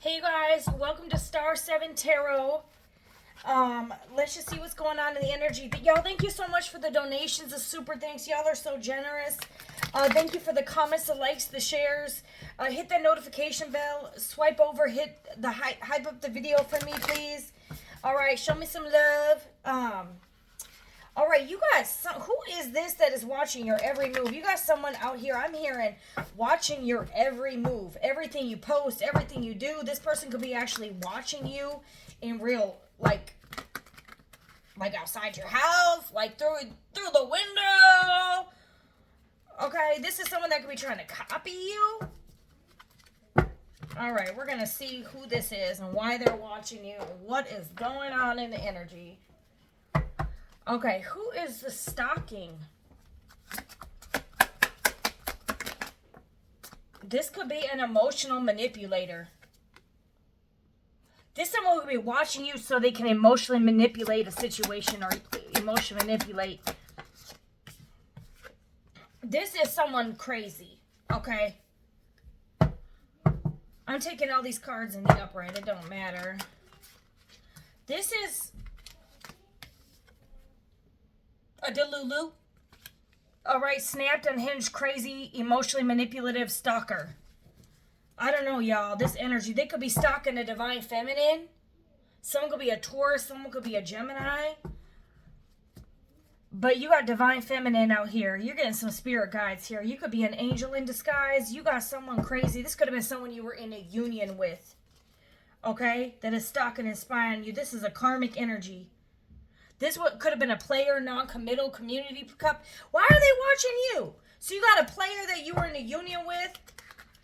Hey guys, welcome to Star 7 Tarot. Let's just see what's going on in the energy. But y'all, thank you so much for the donations, the super thanks. Y'all are so generous. Thank you for the comments, the likes, the shares. Hit that notification bell. Swipe over, hit the hype up the video for me, please. All right, show me some love. All right, you guys, who is this that is watching your every move? You got someone out here, I'm hearing, watching your every move. Everything you post, everything you do. This person could be actually watching you in real, like outside your house, like through the window. Okay, this is someone that could be trying to copy you. All right, we're going to see who this is and why they're watching you and what is going on in the energy. Okay, who is the stalking? This could be an emotional manipulator. This someone could be watching you so they can emotionally manipulate a situation or emotionally manipulate. This is someone crazy, okay? I'm taking all these cards in the upright. It don't matter. This is a Delulu. All right, snapped, unhinged, crazy, emotionally manipulative stalker. I don't know, y'all. This energy, they could be stalking a divine feminine. Someone could be a Taurus. Someone could be a Gemini. But you got divine feminine out here. You're getting some spirit guides here. You could be an angel in disguise. You got someone crazy. This could have been someone you were in a union with. Okay? That is stalking and spying on you. This is a karmic energy. This could have been a player, non-committal, community cup. Why are they watching you? So you got a player that you were in a union with,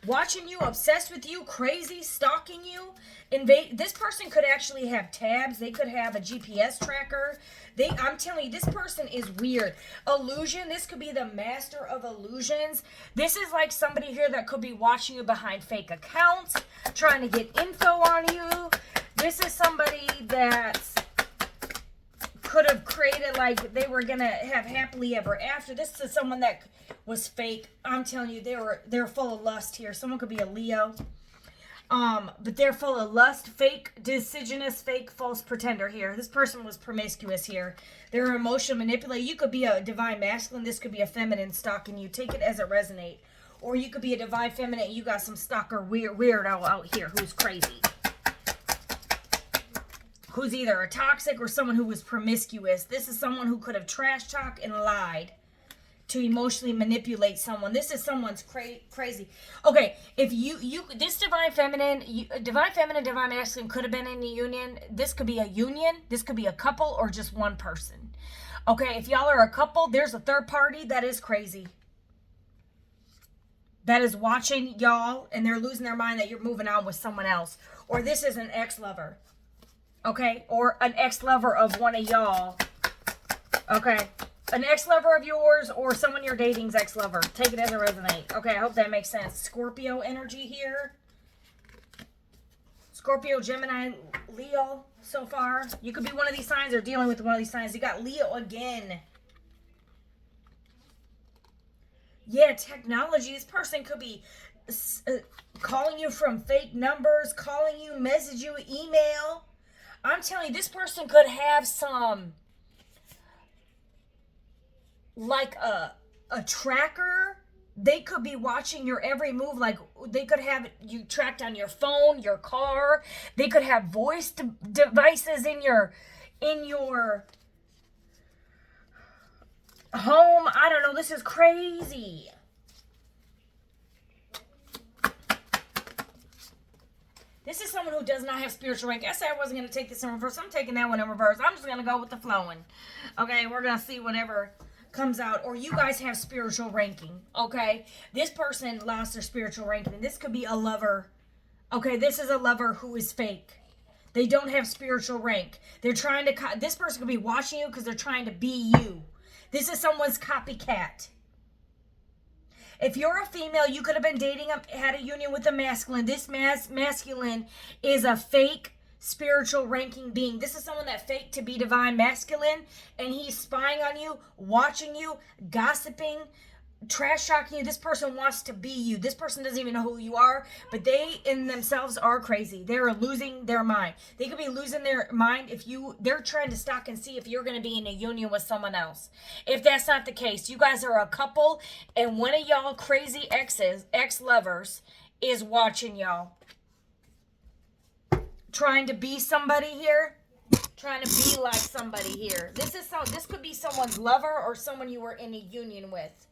watching you, obsessed with you, crazy, stalking you. This person could actually have tabs. They could have a GPS tracker. I'm telling you, this person is weird. Illusion. This could be the master of illusions. This is like somebody here that could be watching you behind fake accounts, trying to get info on you. This is somebody that's could have created like they were gonna have happily ever after. This is someone that was fake. I'm telling you, they're full of lust here. Someone could be a Leo, but they're full of lust, fake, decisionist, fake, false pretender here. This person was promiscuous here. They're emotional manipulator. You could be a divine masculine. This could be a feminine stalking you. Take it as it resonate, or you could be a divine feminine. And you got some stalker weirdo out here who's crazy. Who's either a toxic or someone who was promiscuous. This is someone who could have trash talked and lied to emotionally manipulate someone. This is someone's crazy. Okay, if you this divine feminine, divine masculine could have been in a union. This could be a union. This could be a couple or just one person. Okay, if y'all are a couple, there's a third party that is crazy. That is watching y'all and they're losing their mind that you're moving on with someone else. Or this is an ex-lover. Okay, or an ex-lover of one of y'all. Okay, an ex-lover of yours or someone you're dating's ex-lover. Take it as it resonates. Okay, I hope that makes sense. Scorpio energy here. Scorpio, Gemini, Leo so far. You could be one of these signs or dealing with one of these signs. You got Leo again. Yeah, technology. This person could be calling you from fake numbers, calling you, message you, email. I'm telling you, this person could have some, like a tracker. They could be watching your every move. Like they could have you tracked on your phone, your car. They could have voice devices in your home. I don't know. This is crazy. This is someone who does not have spiritual rank. I said I wasn't going to take this in reverse. I'm taking that one in reverse. I'm just going to go with the flowing. Okay, we're going to see whatever comes out. Or you guys have spiritual ranking. Okay, this person lost their spiritual ranking. This could be a lover. Okay, this is a lover who is fake. They don't have spiritual rank. They're trying to... This person could be watching you because they're trying to be you. This is someone's copycat. If you're a female, you could have been dating, had a union with a masculine. This masculine is a fake spiritual ranking being. This is someone that faked to be divine masculine, and he's spying on you, watching you, gossiping, trash talking you. This person wants to be you. This person doesn't even know who you are, but they in themselves are crazy. They're losing their mind. They could be losing their mind if they're trying to stalk and see if you're going to be in a union with someone else. If that's not the case, you guys are a couple and one of y'all crazy ex-lovers is watching y'all. Trying to be somebody here. Trying to be like somebody here. This could be someone's lover or someone you were in a union with.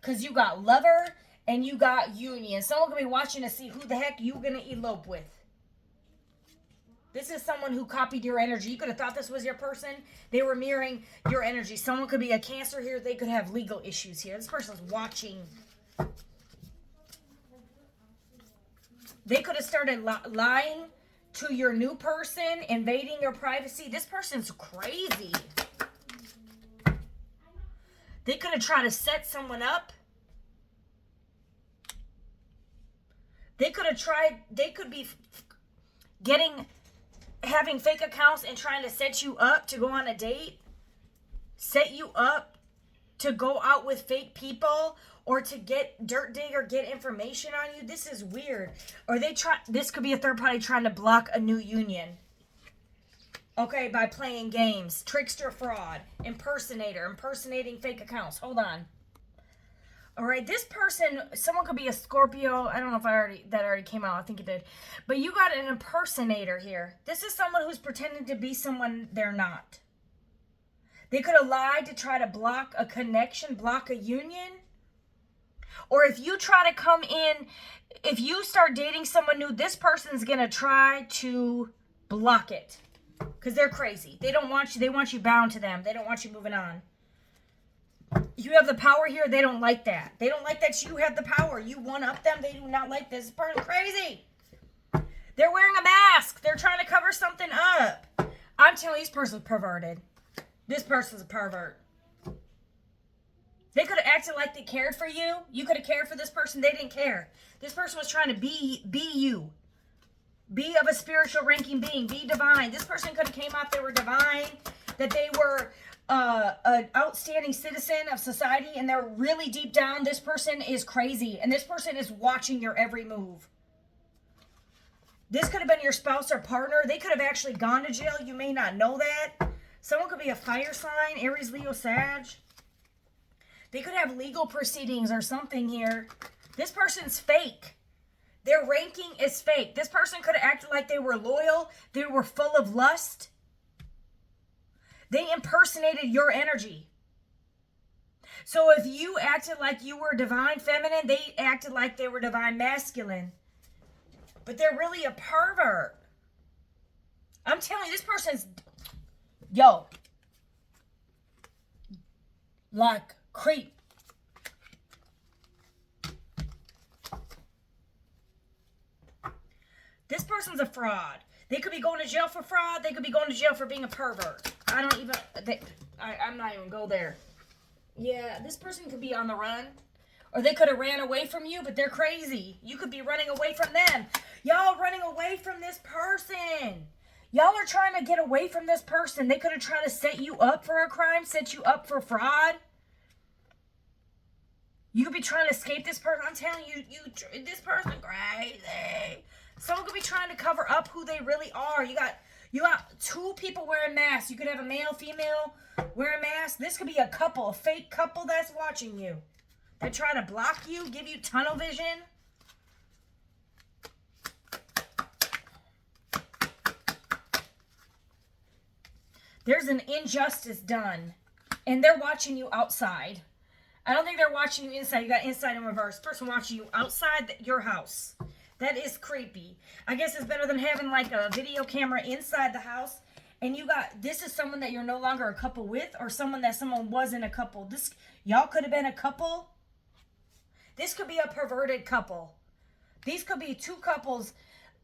Because you got lover and you got union. Someone could be watching to see who the heck you're going to elope with. This is someone who copied your energy. You could have thought this was your person. They were mirroring your energy. Someone could be a Cancer here. They could have legal issues here. This person's watching. They could have started lying to your new person, invading your privacy. This person's crazy. They could have tried to set someone up. They could be having fake accounts and trying to set you up to go on a date. Set you up to go out with fake people or to get dirt dig or get information on you. This is weird. Or this could be a third party trying to block a new union. Okay, by playing games. Trickster, fraud, impersonator, impersonating fake accounts. Hold on. All right, this person, someone could be a Scorpio. I don't know if that already came out. I think it did. But you got an impersonator here. This is someone who's pretending to be someone they're not. They could have lied to try to block a connection, block a union. Or if you try to come in, if you start dating someone new, this person's going to try to block it. Because they're crazy. They don't want you. They want you bound to them. They don't want you moving on. You have the power here. They don't like that. They don't like that you have the power. You one-up them. They do not like this. This person's crazy. They're wearing a mask. They're trying to cover something up. I'm telling you, this person's perverted. This person's a pervert. They could have acted like they cared for you. You could have cared for this person. They didn't care. This person was trying to be you. Be of a spiritual ranking being. Be divine. This person could have came out they were divine. That they were an outstanding citizen of society. And they're really deep down. This person is crazy. And this person is watching your every move. This could have been your spouse or partner. They could have actually gone to jail. You may not know that. Someone could be a fire sign. Aries, Leo, Sag. They could have legal proceedings or something here. This person's fake. Their ranking is fake. This person could have acted like they were loyal. They were full of lust. They impersonated your energy. So if you acted like you were divine feminine, they acted like they were divine masculine. But they're really a pervert. I'm telling you, this person's, like creep. This person's a fraud. They could be going to jail for fraud. They could be going to jail for being a pervert. I'm not even go there. Yeah, this person could be on the run. Or they could have ran away from you, but they're crazy. You could be running away from them. Y'all running away from this person. Y'all are trying to get away from this person. They could have tried to set you up for a crime, set you up for fraud. You could be trying to escape this person. I'm telling you, this person crazy. Someone could be trying to cover up who they really are. You got two people wearing masks. You could have a male, female wearing masks. This could be a couple, a fake couple that's watching you. They're trying to block you, give you tunnel vision. There's an injustice done. And they're watching you outside. I don't think they're watching you inside. You got inside in reverse. Person watching you outside your house. That is creepy. I guess it's better than having like a video camera inside the house. And this is someone that you're no longer a couple with, or someone that someone was in a couple. Y'all could have been a couple. This could be a perverted couple. These could be two couples,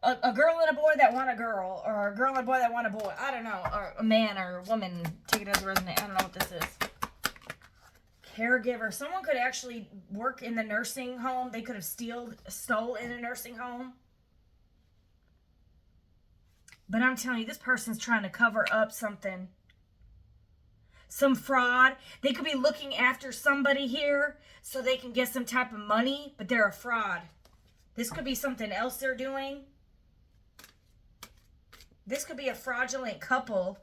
a girl and a boy that want a girl, or a girl and a boy that want a boy. I don't know, or a man or a woman. Take it as a resume. I don't know what this is. Caregiver. Someone could actually work in the nursing home. They could have stole in a nursing home. But I'm telling you, this person's trying to cover up something. some fraud. They could be looking after somebody here so they can get some type of money, but they're a fraud. This could be something else they're doing. This could be a fraudulent couple.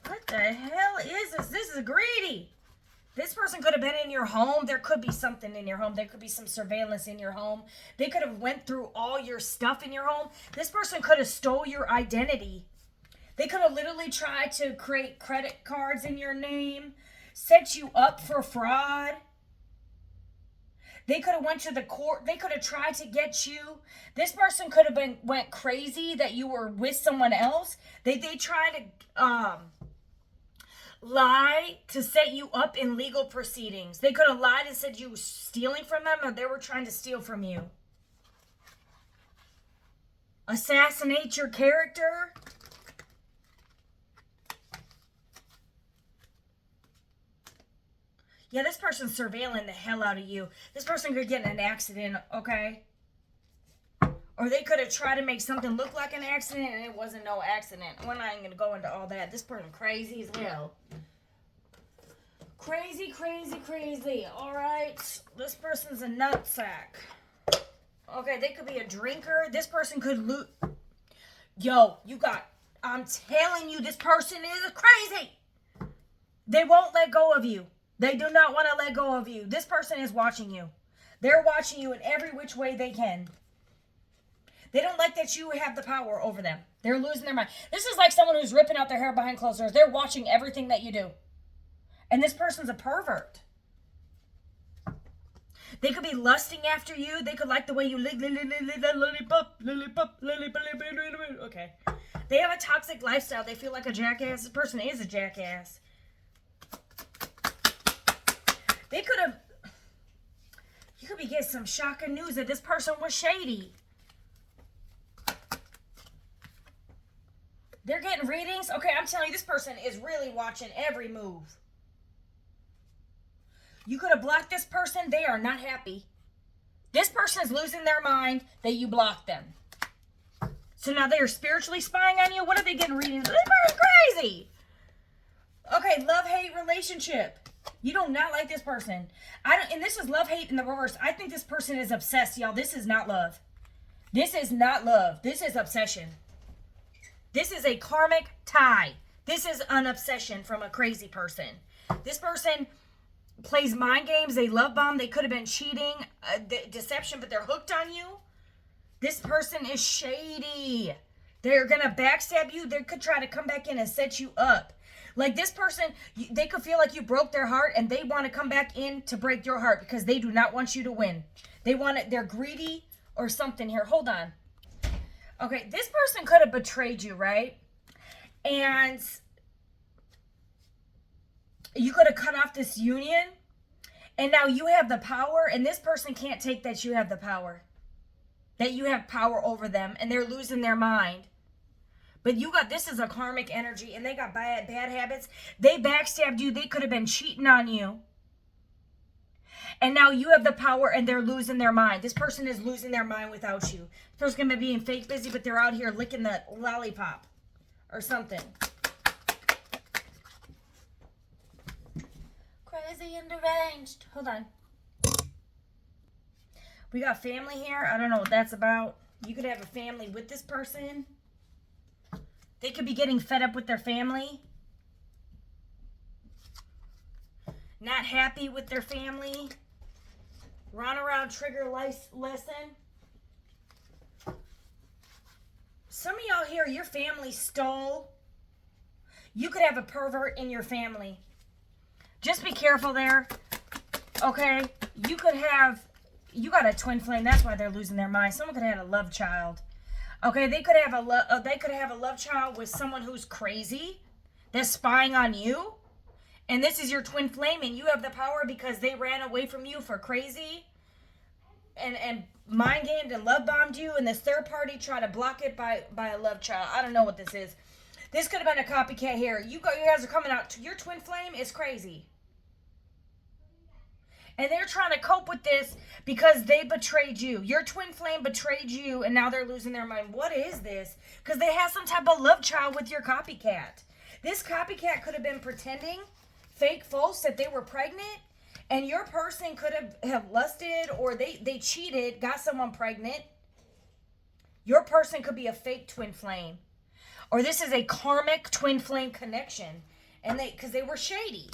What the hell is this? This is greedy. This person could have been in your home. There could be something in your home. There could be some surveillance in your home. They could have went through all your stuff in your home. This person could have stole your identity. They could have literally tried to create credit cards in your name, set you up for fraud. They could have went to the court. They could have tried to get you. This person could have went crazy that you were with someone else. They tried to lie to set you up in legal proceedings. They could have lied and said you were stealing from them, or they were trying to steal from you. Assassinate your character. Yeah, this person's surveilling the hell out of you. This person could get in an accident, okay? Or they could have tried to make something look like an accident and it wasn't no accident. We're not even going to go into all that. This person crazy as hell. Crazy, crazy, crazy. All right. This person's a nutsack. Okay, they could be a drinker. This person could loot. Yo, I'm telling you, this person is crazy. They won't let go of you. They do not want to let go of you. This person is watching you. They're watching you in every which way they can. They don't like that you have the power over them. They're losing their mind. This is like someone who's ripping out their hair behind closed doors. They're watching everything that you do. And this person's a pervert. They could be lusting after you. They could like the way you lick that lollipop. Okay. They have a toxic lifestyle. They feel like a jackass. This person is a jackass. They could have... You could be getting some shocking news that this person was shady. They're getting readings. Okay, I'm telling you, this person is really watching every move. You could have blocked this person. They are not happy. This person is losing their mind that you blocked them. So now they are spiritually spying on you. What are they getting readings? This person's crazy. Okay, love-hate relationship. You do not like this person. And this is love-hate in the reverse. I think this person is obsessed, y'all. This is not love. This is not love. This is obsession. This is a karmic tie. This is an obsession from a crazy person. This person plays mind games. They love bomb. They could have been cheating, deception, but they're hooked on you. This person is shady. They're going to backstab you. They could try to come back in and set you up. Like this person, they could feel like you broke their heart and they want to come back in to break your heart because they do not want you to win. They're greedy or something here. Hold on. Okay, this person could have betrayed you, right? And you could have cut off this union. And now you have the power and this person can't take that you have the power. That you have power over them and they're losing their mind. But this is a karmic energy and they got bad habits. They backstabbed you. They could have been cheating on you. And now you have the power and they're losing their mind. This person is losing their mind without you. This person's going to be being fake busy, but they're out here licking the lollipop or something. Crazy and deranged. Hold on. We got family here. I don't know what that's about. You could have a family with this person. They could be getting fed up with their family. Not happy with their family. Run around trigger lesson. Some of y'all here, your family stole. You could have a pervert in your family. Just be careful there. Okay? You got a twin flame. That's why they're losing their mind. Someone could have had a love child. Okay, they could have a love child with someone who's crazy, that's spying on you, and this is your twin flame, and you have the power because they ran away from you for crazy, and mind gamed and love bombed you, and this third party tried to block it by a love child. I don't know what this is. This could have been a copycat here. You guys are coming out. Your twin flame is crazy. And they're trying to cope with this because they betrayed you. Your twin flame betrayed you, and now they're losing their mind. What is this? Because they have some type of love child with your copycat. This copycat could have been pretending fake false that they were pregnant, and your person could have lusted, or they cheated, got someone pregnant. Your person could be a fake twin flame. Or this is a karmic twin flame connection. And because they were shady.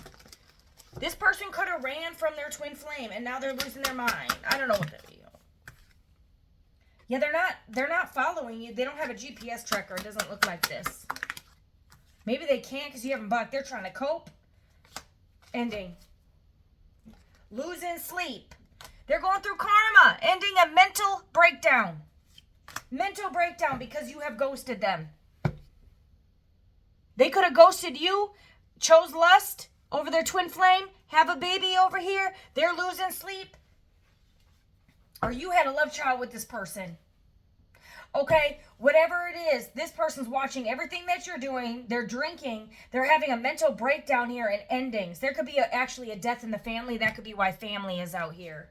This person could have ran from their twin flame and now they're losing their mind. I don't know what that is. Yeah, they're not following you. They don't have a GPS tracker. It doesn't look like this. Maybe they can't because you haven't blocked. They're trying to cope. Ending. Losing sleep. They're going through karma. Ending a mental breakdown. Mental breakdown because you have ghosted them. They could have ghosted you, chose lust over their twin flame, have a baby over here, they're losing sleep. Or you had a love child with this person. Okay, whatever it is, this person's watching everything that you're doing. They're drinking. They're having a mental breakdown here and endings. There could be actually a death in the family. That could be why family is out here.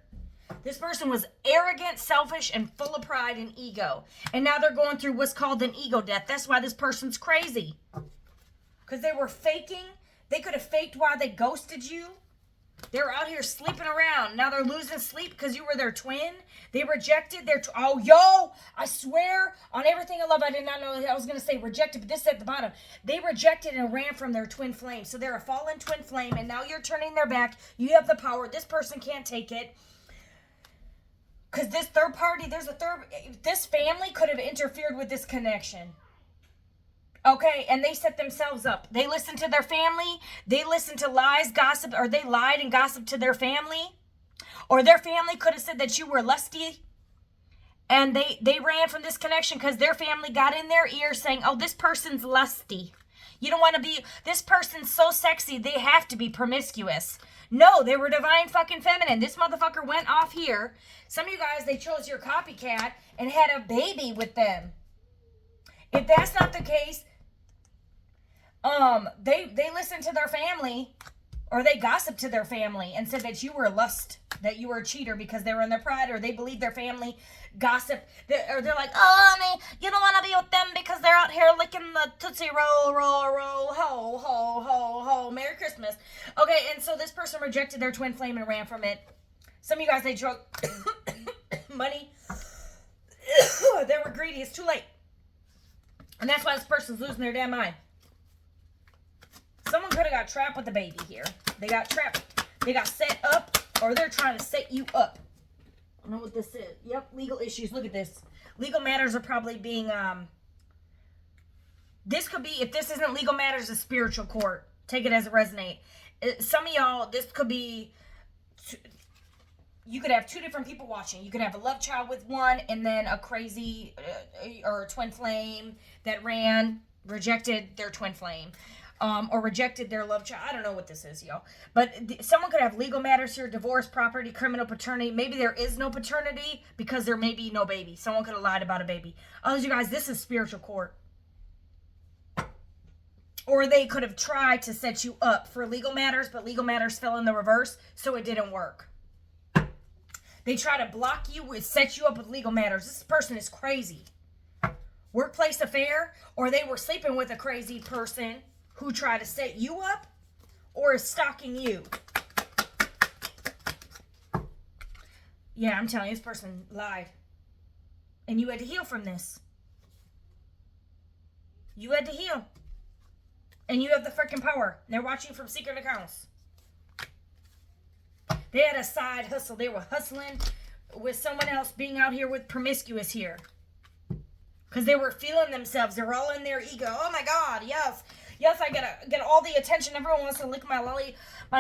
This person was arrogant, selfish, and full of pride and ego. And now they're going through what's called an ego death. That's why this person's crazy. Because they were faking. They could have faked why they ghosted you. They were out here sleeping around. Now they're losing sleep because you were their twin. They rejected their... I swear on everything I love, I did not know I was going to say rejected, but this is at the bottom. They rejected and ran from their twin flame. So they're a fallen twin flame, and now you're turning their back. You have the power. This person can't take it. Because this third party, this family could have interfered with this connection. Okay, and they set themselves up. They listened to their family. They listened to lies, gossip, or they lied and gossiped to their family. Or their family could have said that you were lusty. And they ran from this connection because their family got in their ear saying, oh, this person's lusty. You don't want to be, this person's so sexy, they have to be promiscuous. No, they were divine fucking feminine. This motherfucker went off here. Some of you guys, they chose your copycat and had a baby with them. If that's not the case, they listened to their family, or they gossiped to their family and said that you were a lust, that you were a cheater because they were in their pride, or they believed their family gossiped, or they're like, oh, honey, you don't want to be with them because they're out here licking the Tootsie Roll, ho, ho, ho, ho, Merry Christmas. Okay, and so this person rejected their twin flame and ran from it. Some of you guys, they drug money. They were greedy. It's too late. And that's why this person's losing their damn mind. Someone could have got trapped with a baby here. They got trapped. They got set up, or they're trying to set you up. I don't know what this is. Yep, legal issues. Look at this. Legal matters are probably being, this could be, if this isn't legal matters, a spiritual court. Take it as it resonates. Some of y'all, this could be, you could have two different people watching. You could have a love child with one, and then a crazy, or a twin flame that rejected their twin flame. Or rejected their love child. I don't know what this is, yo. But someone could have legal matters here, divorce, property, criminal paternity. Maybe there is no paternity because there may be no baby. Someone could have lied about a baby. Oh, you guys, this is spiritual court. Or they could have tried to set you up for legal matters, but legal matters fell in the reverse, so it didn't work. They try to block you, set you up with legal matters. This person is crazy. Workplace affair, or they were sleeping with a crazy person who tried to set you up or is stalking you. Yeah, I'm telling you, this person lied. And you had to heal from this. You had to heal. And you have the freaking power. They're watching from secret accounts. They had a side hustle. They were hustling with someone else, being out here with promiscuous here. Because they were feeling themselves. They were all in their ego. Oh my God, yes. Yes, I get all the attention. Everyone wants to lick my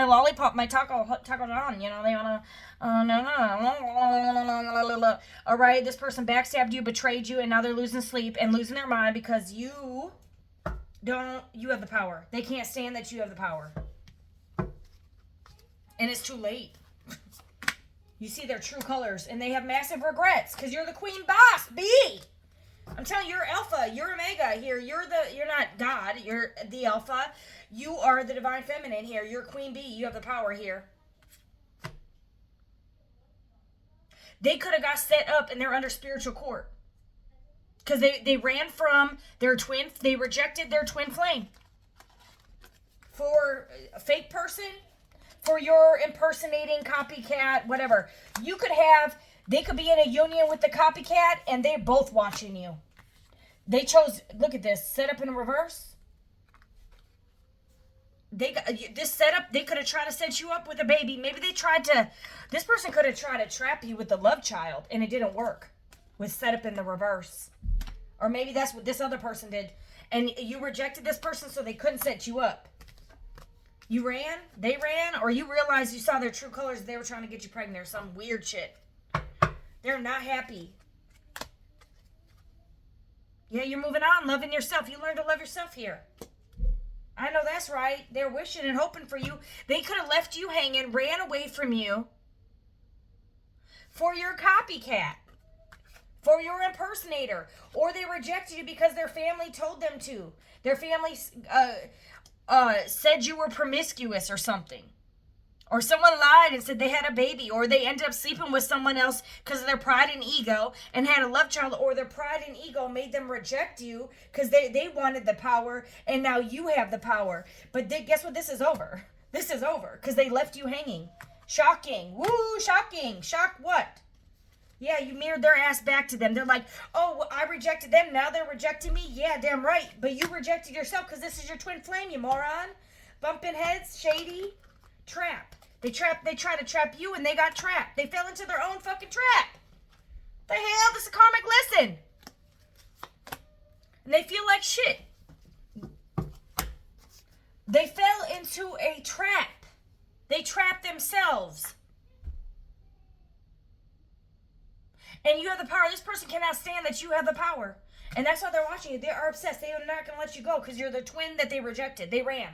lollipop, my taco don. You know, they want to, all right, this person backstabbed you, betrayed you, and now they're losing sleep and losing their mind because you have the power. They can't stand that you have the power. And it's too late. You see their true colors, and they have massive regrets because you're the queen boss, B. I'm telling you, you're alpha, you're omega here. You're not God, you're the alpha. You are the divine feminine here. You're queen bee. You have the power here. They could have got set up and they're under spiritual court. Because they ran from their twin, they rejected their twin flame. for a fake person, for your impersonating copycat, whatever. You could have, they could be in a union with the copycat and they're both watching you. They chose, look at this, set up in reverse. They got this setup. They could have tried to set you up with a baby. Maybe they tried to, this person could have tried to trap you with the love child and it didn't work with setup in the reverse. Or maybe that's what this other person did. And you rejected this person so they couldn't set you up. You ran, they ran, or you realized you saw their true colors. They were trying to get you pregnant or some weird shit. They're not happy. Yeah, you're moving on, loving yourself. You learn to love yourself here. I know that's right. They're wishing and hoping for you. They could have left you hanging, ran away from you for your copycat, for your impersonator, or they rejected you because their family told them to. Their family said you were promiscuous or something. Or someone lied and said they had a baby, or they ended up sleeping with someone else because of their pride and ego and had a love child, or their pride and ego made them reject you because they wanted the power and now you have the power. But guess what? This is over. This is over because they left you hanging. Shocking. Woo, shocking. Shock what? Yeah, you mirrored their ass back to them. They're like, oh, well, I rejected them. Now they're rejecting me. Yeah, damn right. But you rejected yourself because this is your twin flame, you moron. Bumping heads, shady. Trap. They tried to trap you and they got trapped. They fell into their own fucking trap. The hell? This is a karmic lesson. And they feel like shit. They fell into a trap. They trapped themselves. And you have the power. This person cannot stand that you have the power. And that's why they're watching you. They are obsessed. They are not going to let you go because you're the twin that they rejected. They ran.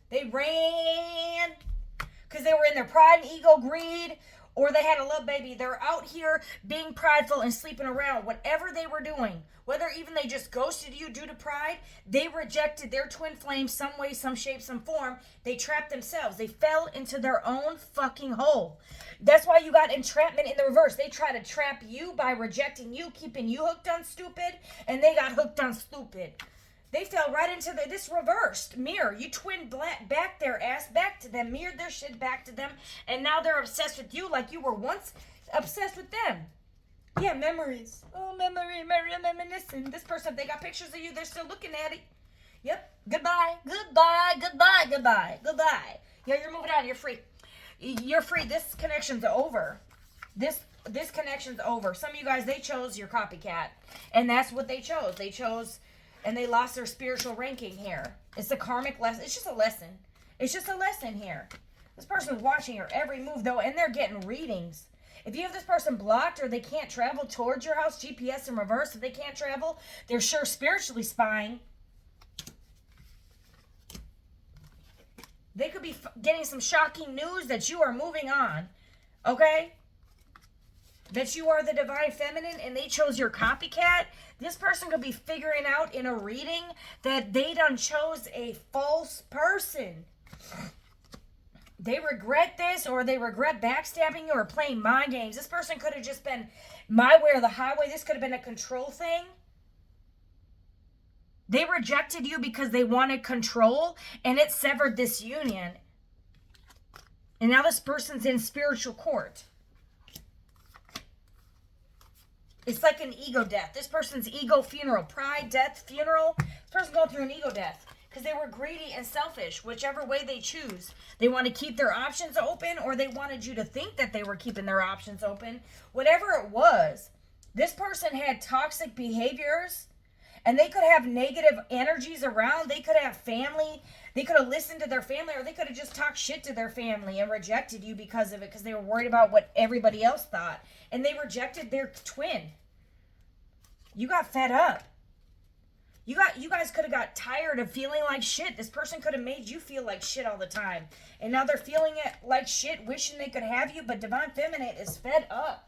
They ran. Because they were in their pride and ego, greed, or they had a love baby. They're out here being prideful and sleeping around. Whatever they were doing, whether even they just ghosted you due to pride, they rejected their twin flame some way, some shape, some form. They trapped themselves. They fell into their own fucking hole. That's why you got entrapment in the reverse. They try to trap you by rejecting you, keeping you hooked on stupid, and they got hooked on stupid. They fell right into this reversed mirror. You twin back their ass back to them, mirrored their shit back to them, and now they're obsessed with you like you were once obsessed with them. Yeah, memories. Oh, reminiscing. This person, if they got pictures of you, they're still looking at it. Yep. Goodbye. Yeah, you're moving on. You're free. You're free. This connection's over. This connection's over. Some of you guys, they chose your copycat, and that's what they chose. They chose. And they lost their spiritual ranking here. It's a karmic lesson. It's just a lesson. It's just a lesson here. This person's watching your every move, though, and they're getting readings. If you have this person blocked or they can't travel towards your house, GPS in reverse, if they can't travel, they're sure spiritually spying. They could be getting some shocking news that you are moving on. Okay? That you are the divine feminine and they chose your copycat. This person could be figuring out in a reading that they done chose a false person. They regret this, or they regret backstabbing you or playing mind games. This person could have just been my way or the highway. This could have been a control thing. They rejected you because they wanted control, and it severed this union. And now this person's in spiritual court. It's like an ego death. This person's ego funeral. Pride, death, funeral. This person's going through an ego death. Because they were greedy and selfish. Whichever way they choose. They want to keep their options open. Or they wanted you to think that they were keeping their options open. Whatever it was. This person had toxic behaviors. And they could have negative energies around. They could have family. They could have listened to their family. Or they could have just talked shit to their family. And rejected you because of it. Because they were worried about what everybody else thought. And they rejected their twin. You got fed up. You guys could have got tired of feeling like shit. This person could have made you feel like shit all the time. And now they're feeling it like shit, wishing they could have you, but Divine Feminine is fed up.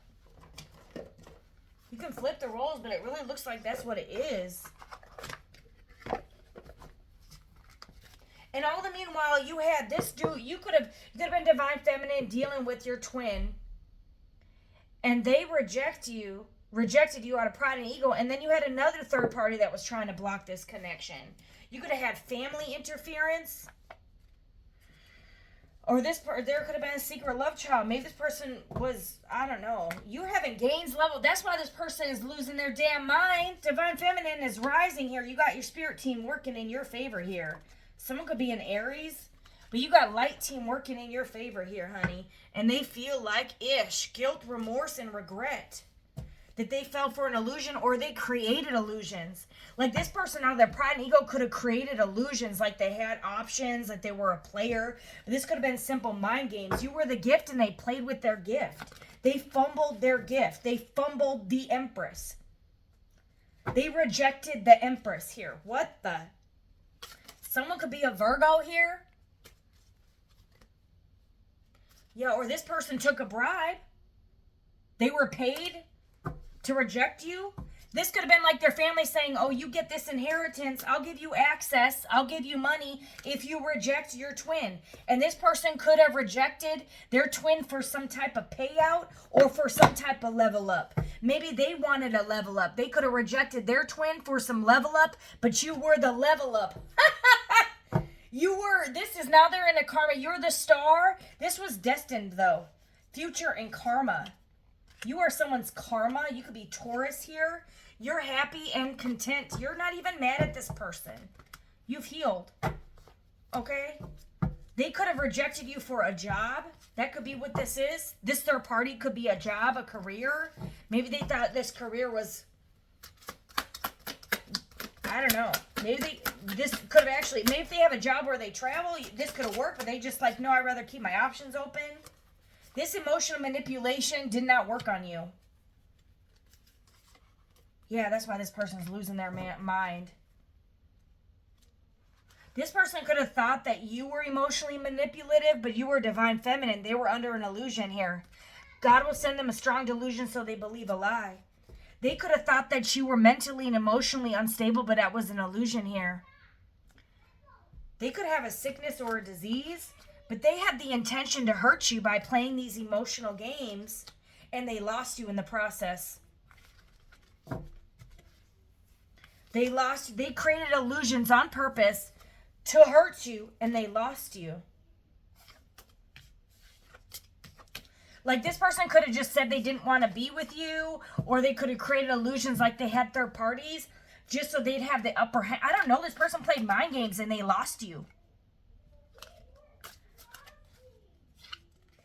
You can flip the roles, but it really looks like that's what it is. And all the meanwhile, you had this dude, you could have been Divine Feminine dealing with your twin. And they rejected you out of pride and ego, and then you had another third party that was trying to block this connection. You could have had family interference. Or there could have been a secret love child. Maybe this person was, I don't know. You're having gains level. That's why this person is losing their damn mind. Divine Feminine is rising here. You got your spirit team working in your favor here. Someone could be an Aries, but you got light team working in your favor here, honey. And they feel like guilt, remorse, and regret. That they fell for an illusion or they created illusions. Like this person out of their pride and ego could have created illusions, like they had options, like they were a player. But this could have been simple mind games. You were the gift and they played with their gift. They fumbled their gift. They fumbled the Empress. They rejected the Empress here. What the? Someone could be a Virgo here. Yeah, or this person took a bribe. They were paid to reject you. This could have been like their family saying, oh, you get this inheritance. I'll give you access. I'll give you money if you reject your twin. And this person could have rejected their twin for some type of payout or for some type of level up. Maybe they wanted a level up. They could have rejected their twin for some level up, but you were the level up. Now they're in a karma. You're the star. This was destined though. Future and karma. You are someone's karma. You could be Taurus here. You're happy and content. You're not even mad at this person. You've healed. Okay? They could have rejected you for a job. That could be what this is. This third party could be a job, a career. Maybe they thought this career was, I don't know. Maybe this could have actually, maybe if they have a job where they travel, this could have worked, but they just like, no, I'd rather keep my options open. This emotional manipulation did not work on you. Yeah, that's why this person's losing their mind. This person could have thought that you were emotionally manipulative, but you were divine feminine. They were under an illusion here. God will send them a strong delusion so they believe a lie. They could have thought that you were mentally and emotionally unstable, but that was an illusion here. They could have a sickness or a disease, but they had the intention to hurt you by playing these emotional games, and they lost you in the process. They created illusions on purpose to hurt you, and they lost you. Like this person could have just said they didn't want to be with you, or they could have created illusions like they had third parties just so they'd have the upper hand. I don't know. This person played mind games and they lost you.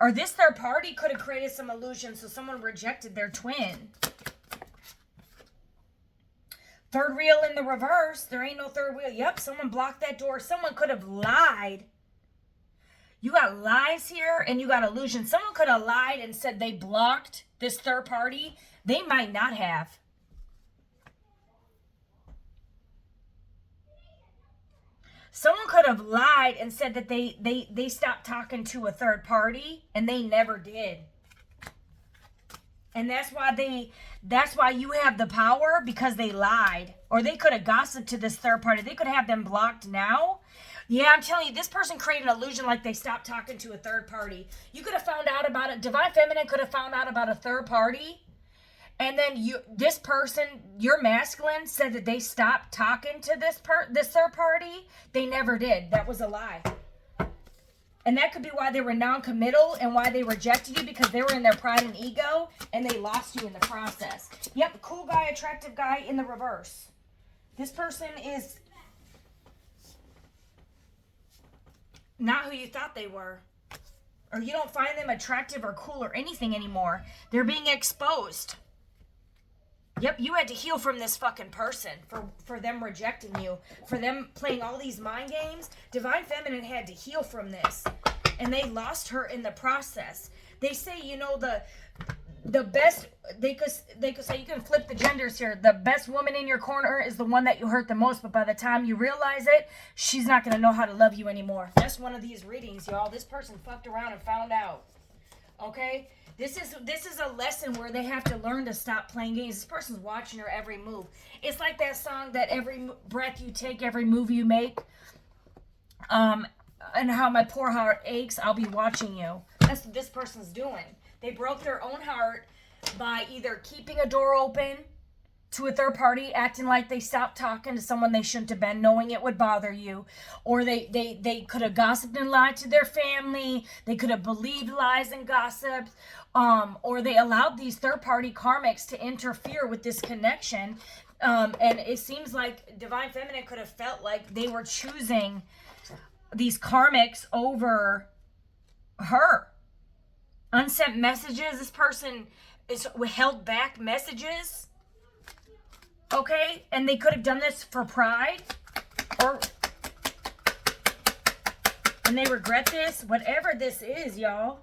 Or this third party could have created some illusions so someone rejected their twin. Third wheel in the reverse. There ain't no third wheel. Yep, someone blocked that door. Someone could have lied. You got lies here and you got illusions. Someone could have lied and said they blocked this third party. They might not have. Someone could have lied and said that they stopped talking to a third party, and they never did. And that's why you have the power, because they lied. Or they could have gossiped to this third party. They could have them blocked now. Yeah, I'm telling you, this person created an illusion like they stopped talking to a third party. You could have found out about it. Divine Feminine could have found out about a third party. And then this person, your masculine, said that they stopped talking to this third party. They never did. That was a lie. And that could be why they were non-committal and why they rejected you, because they were in their pride and ego and they lost you in the process. Yep, cool guy, attractive guy in the reverse. This person is not who you thought they were. Or you don't find them attractive or cool or anything anymore. They're being exposed. Yep, you had to heal from this fucking person for them rejecting you, for them playing all these mind games. Divine Feminine had to heal from this, and they lost her in the process. They say, you know, the best, they could say, you can flip the genders here. The best woman in your corner is the one that you hurt the most, but by the time you realize it, she's not going to know how to love you anymore. That's one of these readings, y'all. This person fucked around and found out. Okay? This is a lesson where they have to learn to stop playing games. This person's watching her every move. It's like that song that every breath you take, every move you make, and how my poor heart aches, I'll be watching you. That's what this person's doing. They broke their own heart by either keeping a door open to a third party, acting like they stopped talking to someone they shouldn't have been, knowing it would bother you. Or they could have gossiped and lied to their family. They could have believed lies and gossip. Or they allowed these third party karmics to interfere with this connection. And it seems like Divine Feminine could have felt like they were choosing these karmics over her. Unsent messages. This person is held back messages. Okay? And they could have done this for pride. And they regret this. Whatever this is, y'all.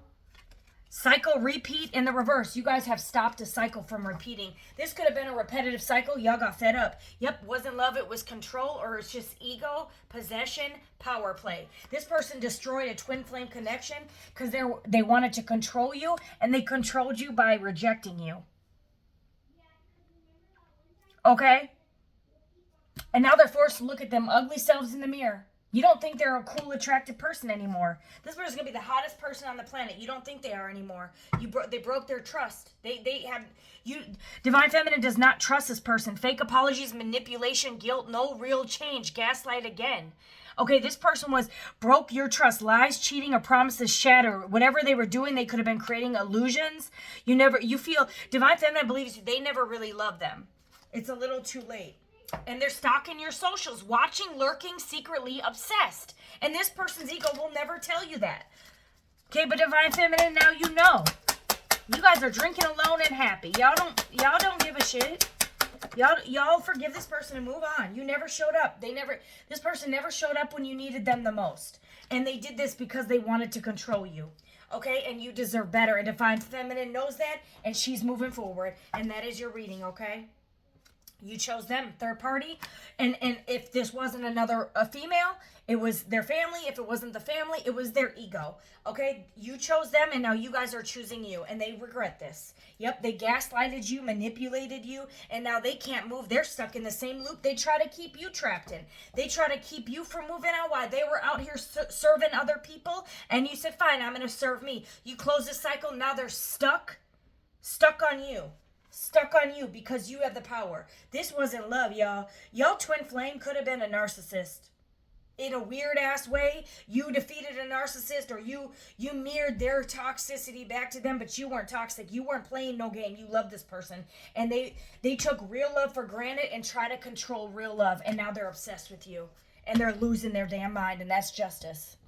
Cycle repeat in the reverse. You guys have stopped a cycle from repeating. This could have been a repetitive cycle. Y'all got fed up. Yep, wasn't love, it was control, or it's just ego, possession, power play. This person destroyed a twin flame connection because they wanted to control you, and they controlled you by rejecting you. Okay? And now they're forced to look at them ugly selves in the mirror. You don't think they're a cool, attractive person anymore. This person's going to be the hottest person on the planet. You don't think they are anymore. They broke their trust. Divine Feminine does not trust this person. Fake apologies, manipulation, guilt, no real change. Gaslight again. Okay, this person broke your trust. Lies, cheating, or promises shatter. Whatever they were doing, they could have been creating illusions. You feel, Divine Feminine believes they never really love them. It's a little too late. And they're stalking your socials, watching, lurking, secretly obsessed. And this person's ego will never tell you that. Okay, but Divine Feminine, now you know. You guys are drinking alone and happy. Y'all don't give a shit. Y'all forgive this person and move on. You never showed up. This person never showed up when you needed them the most. And they did this because they wanted to control you. Okay, and you deserve better. And Divine Feminine knows that, and she's moving forward. And that is your reading, okay? You chose them, third party. And if this wasn't a female, it was their family. If it wasn't the family, it was their ego. Okay? You chose them, and now you guys are choosing you. And they regret this. Yep, they gaslighted you, manipulated you, and now they can't move. They're stuck in the same loop they try to keep you trapped in. They try to keep you from moving out. Why? They were out here serving other people, and you said, fine, I'm going to serve me. You close the cycle. Now they're stuck on you. Stuck on you because you have the power. This wasn't love, y'all. Y'all twin flame could have been a narcissist. In a weird ass way, you defeated a narcissist, or you mirrored their toxicity back to them, but you weren't toxic. You weren't playing no game. You loved this person. And they took real love for granted and try to control real love. And now they're obsessed with you. And they're losing their damn mind. And that's justice.